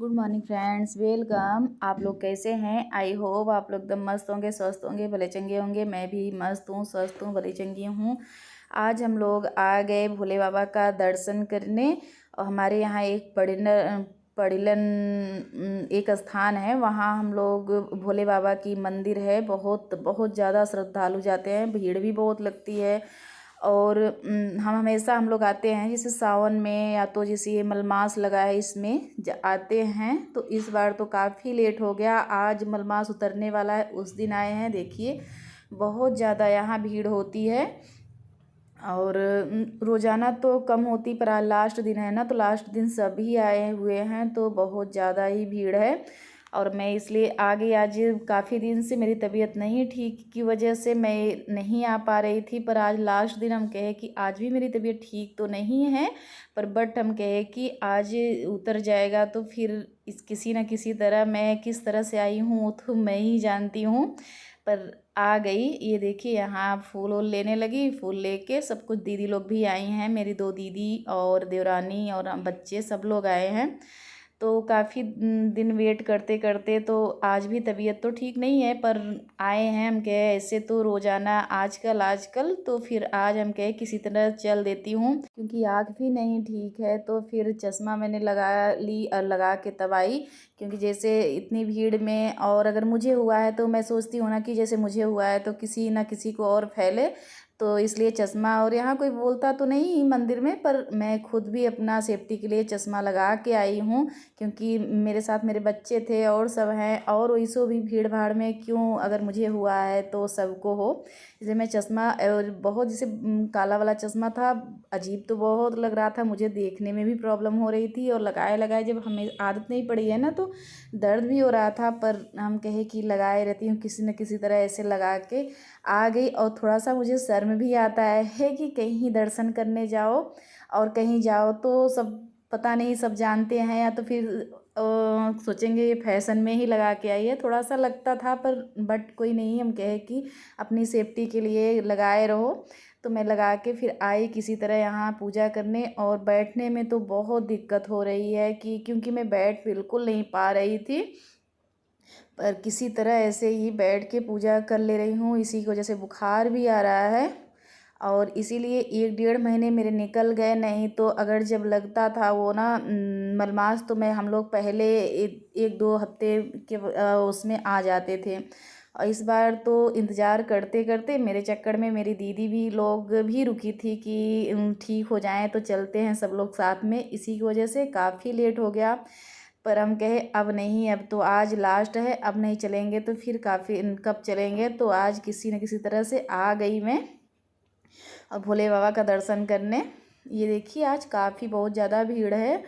Good morning friends, welcome. आप लोग कैसे हैं? आई होप आप लोग एकदम मस्त होंगे, स्वस्थ होंगे, भले चंगे होंगे। मैं भी मस्त हूँ, स्वस्थ हूँ, भले चंगी हूँ। आज हम लोग आ गए भोले बाबा का दर्शन करने। और हमारे यहाँ एक पड़िलन एक स्थान है, वहाँ हम लोग भोले बाबा की मंदिर है। बहुत बहुत ज़्यादा श्रद्धालु जाते हैं, भीड़ भी बहुत लगती है। और हम लोग आते हैं जैसे सावन में, या तो जैसे ये मलमास लगा है इसमें आते हैं। तो इस बार तो काफ़ी लेट हो गया, आज मलमास उतरने वाला है, उस दिन आए हैं। देखिए बहुत ज़्यादा यहाँ भीड़ होती है। और रोज़ाना तो कम होती, पर आज लास्ट दिन है ना, तो लास्ट दिन सभी आए हुए हैं, तो बहुत ज़्यादा ही भीड़ है। और मैं इसलिए आ गई। आज काफ़ी दिन से मेरी तबीयत नहीं ठीक की वजह से मैं नहीं आ पा रही थी, पर आज लास्ट दिन हम कहे कि आज भी मेरी तबीयत ठीक तो नहीं है, पर बट हम कहे कि आज उतर जाएगा। तो फिर इस किसी न किसी तरह, मैं किस तरह से आई हूँ वो तो मैं ही जानती हूँ, पर आ गई। ये देखिए यहाँ फूल वूल लेने लगी, फूल लेके सब कुछ। दीदी लोग भी आई हैं, मेरी 2 दीदी और देवरानी और बच्चे सब लोग आए हैं। तो काफ़ी दिन वेट करते करते तो आज भी तबीयत तो ठीक नहीं है, पर आए हैं। हम कहे ऐसे तो रोज़ाना आजकल आजकल तो फिर आज हम कहे किसी तरह चल देती हूँ, क्योंकि आँख भी नहीं ठीक है। तो फिर चश्मा मैंने लगा ली और लगा के तब आई, क्योंकि जैसे इतनी भीड़ में, और अगर मुझे हुआ है तो मैं सोचती हूँ ना कि जैसे मुझे हुआ है तो किसी ना किसी को और फैले, तो इसलिए चश्मा। और यहाँ कोई बोलता तो नहीं मंदिर में, पर मैं खुद भी अपना सेफ्टी के लिए चश्मा लगा के आई हूँ, क्योंकि मेरे साथ मेरे बच्चे थे और सब हैं। और वैसो भी भीड़ भाड़ में क्यों, अगर मुझे हुआ है तो सबको हो, इसलिए मैं चश्मा, और बहुत जैसे काला वाला चश्मा था, अजीब तो बहुत लग रहा था, मुझे देखने में भी प्रॉब्लम हो रही थी। और लगाए लगाए जब हमें आदत नहीं पड़ी है ना, तो दर्द भी हो रहा था। पर हम कहे कि लगाए रहती हूँ, किसी न किसी तरह ऐसे लगा के आ गई। और थोड़ा सा मुझे शर्म भी आता है कि कहीं दर्शन करने जाओ और कहीं जाओ तो सब, पता नहीं, सब जानते हैं, या तो फिर सोचेंगे ये फैशन में ही लगा के आई है। थोड़ा सा लगता था, पर बट कोई नहीं, हम कहे कि अपनी सेफ्टी के लिए लगाए रहो। तो मैं लगा के फिर आई किसी तरह यहाँ पूजा करने। और बैठने में तो बहुत दिक्कत हो रही है, कि क्योंकि मैं बैठ बिल्कुल नहीं पा रही थी, पर किसी तरह ऐसे ही बैठ के पूजा कर ले रही हूँ। इसी की वजह से बुखार भी आ रहा है, और इसीलिए 1 डेढ़ महीने मेरे निकल गए। नहीं तो अगर जब लगता था वो ना मलमास, तो मैं हम लोग पहले 1 2 हफ्ते के उसमें आ जाते थे। और इस बार तो इंतज़ार करते करते मेरे चक्कर में मेरी दीदी भी लोग भी रुकी थी कि ठीक हो जाएं तो चलते हैं सब लोग साथ में। इसी की वजह से काफ़ी लेट हो गया। पर हम कहे अब नहीं, अब तो आज लास्ट है, अब नहीं चलेंगे तो फिर काफ़ी कब चलेंगे। तो आज किसी न किसी तरह से आ गई मैं और भोले बाबा का दर्शन करने। ये देखिए आज काफ़ी बहुत ज़्यादा भीड़ है।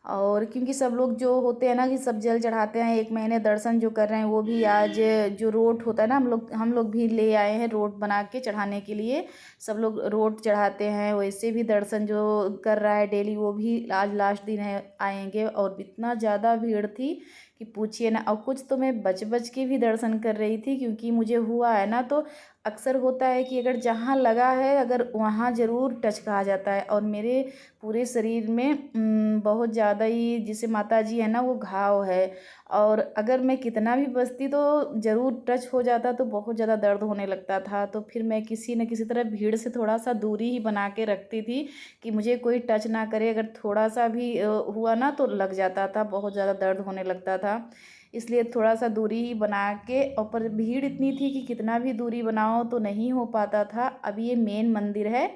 और क्योंकि सब लोग जो होते हैं ना, कि सब जल चढ़ाते हैं, 1 महीने दर्शन जो कर रहे हैं, वो भी आज जो रोट होता है ना, हम लोग भी ले आए हैं रोट बना के चढ़ाने के लिए। सब लोग रोट चढ़ाते हैं, वैसे भी दर्शन जो कर रहा है डेली, वो भी आज लास्ट दिन है, आएंगे। और इतना ज़्यादा भीड़ थी कि पूछिए ना। और कुछ तो मैं बच बच के भी दर्शन कर रही थी, क्योंकि मुझे हुआ है ना, तो अक्सर होता है कि अगर जहाँ लगा है, अगर वहाँ ज़रूर टच कहा जाता है। और मेरे पूरे शरीर में बहुत ज़्यादा ही, जिसे माता जी है ना, वो घाव है। और अगर मैं कितना भी बचती तो ज़रूर टच हो जाता, तो बहुत ज़्यादा दर्द होने लगता था। तो फिर मैं किसी न किसी तरह भीड़ से थोड़ा सा दूरी ही बना के रखती थी, कि मुझे कोई टच ना करे। अगर थोड़ा सा भी हुआ ना, तो लग जाता था, बहुत ज़्यादा दर्द होने लगता था। इसलिए थोड़ा सा दूरी ही बना के, और पर भीड़ इतनी थी कि कितना भी दूरी बनाओ तो नहीं हो पाता था। अब ये मेन मंदिर है,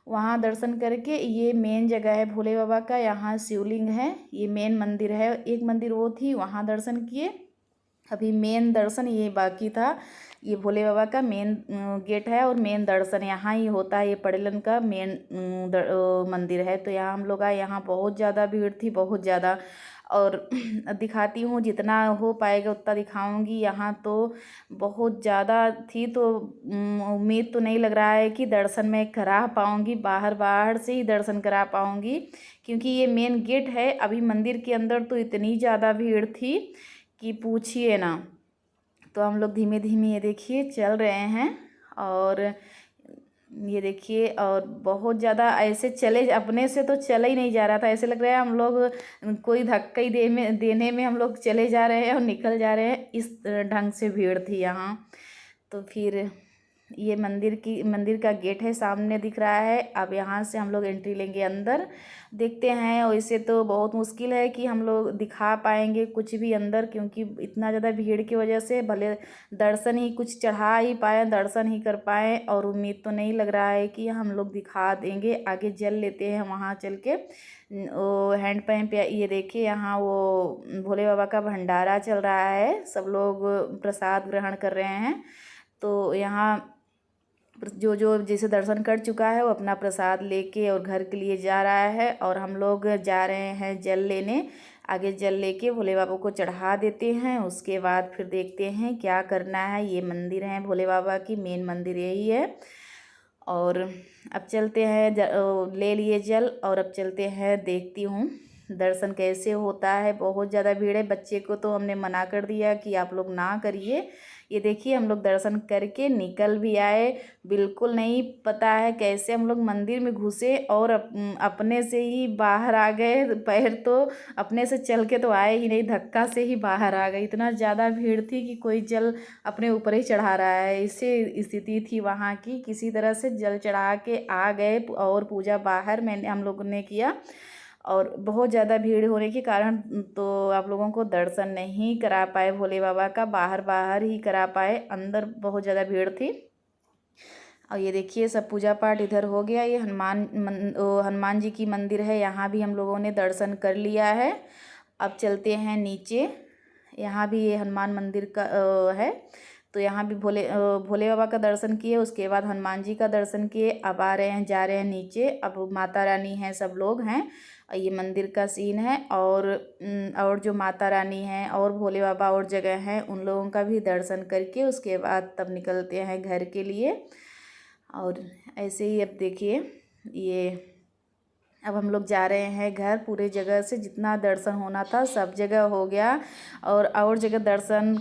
वहाँ दर्शन करके, ये मेन जगह है भोले बाबा का, यहाँ शिवलिंग है, ये मेन मंदिर है। एक मंदिर वो थी, वहाँ दर्शन किए। अभी मेन दर्शन ये बाकी था। ये भोले बाबा का मेन गेट है, और मेन दर्शन यहाँ ही होता है। ये पड़िलन का मेन मंदिर है। तो यहाँ हम लोग आए, यहाँ बहुत ज़्यादा भीड़ थी, बहुत ज़्यादा। और दिखाती हूँ, जितना हो पाएगा उतना दिखाऊंगी। यहाँ तो बहुत ज़्यादा थी, तो उम्मीद तो नहीं लग रहा है कि दर्शन मैं करा पाऊँगी, बाहर बाहर से ही दर्शन करा पाऊँगी, क्योंकि ये मेन गेट है। अभी मंदिर के अंदर तो इतनी ज़्यादा भीड़ थी कि पूछिए ना। तो हम लोग धीमे धीमे, ये देखिए, चल रहे हैं। और ये देखिए, और बहुत ज़्यादा ऐसे चले, अपने से तो चला ही नहीं जा रहा था, ऐसे लग रहा है हम लोग कोई धक्का ही देने में हम लोग चले जा रहे हैं और निकल जा रहे हैं, इस ढंग से भीड़ थी यहाँ। तो फिर ये मंदिर का गेट है, सामने दिख रहा है। अब यहाँ से हम लोग एंट्री लेंगे अंदर, देखते हैं। वैसे तो बहुत मुश्किल है कि हम लोग दिखा पाएंगे कुछ भी अंदर, क्योंकि इतना ज़्यादा भीड़ की वजह से भले दर्शन ही कुछ चढ़ा ही पाए, दर्शन ही कर पाए, और उम्मीद तो नहीं लग रहा है कि हम लोग दिखा देंगे। आगे जल लेते हैं वहाँ चल के। वो हैंड पंप, ये देखिए यहाँ वो भोले बाबा का भंडारा चल रहा है, सब लोग प्रसाद ग्रहण कर रहे हैं। तो यहाँ जो जो जैसे दर्शन कर चुका है वो अपना प्रसाद लेके और घर के लिए जा रहा है, और हम लोग जा रहे हैं जल लेने। आगे जल लेके भोले बाबा को चढ़ा देते हैं, उसके बाद फिर देखते हैं क्या करना है। ये मंदिर है भोले बाबा की, मेन मंदिर यही है। और अब चलते हैं, ले लिए जल, और अब चलते हैं, देखती हूँ दर्शन कैसे होता है। बहुत ज़्यादा भीड़ है, बच्चे को तो हमने मना कर दिया कि आप लोग ना करिए। ये देखिए हम लोग दर्शन करके निकल भी आए। बिल्कुल नहीं पता है कैसे हम लोग मंदिर में घुसे और अपने से ही बाहर आ गए। पैर तो अपने से चल के तो आए ही नहीं, धक्का से ही बाहर आ गए। इतना ज़्यादा भीड़ थी कि कोई जल अपने ऊपर ही चढ़ा रहा है, ऐसे स्थिति थी वहाँ की। किसी तरह से जल चढ़ा के आ गए, और पूजा बाहर हम लोगों ने किया। और बहुत ज़्यादा भीड़ होने के कारण तो आप लोगों को दर्शन नहीं करा पाए भोले बाबा का, बाहर बाहर ही करा पाए, अंदर बहुत ज़्यादा भीड़ थी। और ये देखिए सब पूजा पाठ इधर हो गया। ये हनुमान जी की मंदिर है, यहाँ भी हम लोगों ने दर्शन कर लिया है। अब चलते हैं नीचे, यहाँ भी ये हनुमान मंदिर का है। तो यहाँ भी भोले बाबा का दर्शन किए, उसके बाद हनुमान जी का दर्शन किए। अब आ रहे हैं, जा रहे हैं नीचे। अब माता रानी हैं, सब लोग हैं। ये मंदिर का सीन है। और जो माता रानी हैं और भोले बाबा और जगह हैं, उन लोगों का भी दर्शन करके उसके बाद तब निकलते हैं घर के लिए। और ऐसे ही अब देखिए, ये अब हम लोग जा रहे हैं घर। पूरे जगह से जितना दर्शन होना था सब जगह हो गया, और जगह दर्शन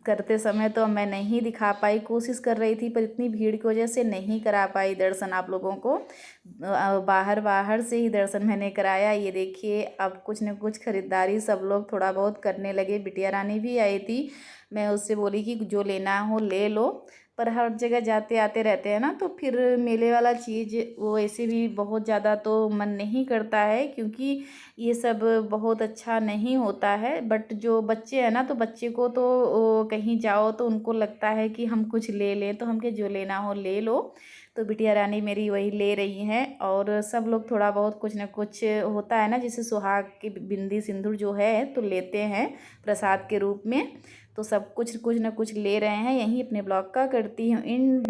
करते समय तो मैं नहीं दिखा पाई, कोशिश कर रही थी, पर इतनी भीड़ की वजह से नहीं करा पाई दर्शन आप लोगों को। बाहर से ही दर्शन मैंने कराया। ये देखिए अब कुछ न कुछ ख़रीदारी सब लोग थोड़ा बहुत करने लगे। बिटिया रानी भी आई थी, मैं उससे बोली कि जो लेना हो ले लो। पर हर जगह जाते आते रहते हैं ना, तो फिर मेले वाला चीज़ वो ऐसे भी बहुत ज़्यादा तो मन नहीं करता है, क्योंकि ये सब बहुत अच्छा नहीं होता है। बट जो बच्चे हैं ना, तो बच्चे को तो कहीं जाओ तो उनको लगता है कि हम कुछ ले लें, तो हमके जो लेना हो ले लो। तो बिटिया रानी मेरी वही ले रही हैं, और सब लोग थोड़ा बहुत कुछ न कुछ होता है ना, जैसे सुहाग की बिंदी सिंदूर जो है तो लेते हैं प्रसाद के रूप में। तो सब कुछ न कुछ ले रहे हैं। यहीं अपने ब्लॉग का करती हूँ इन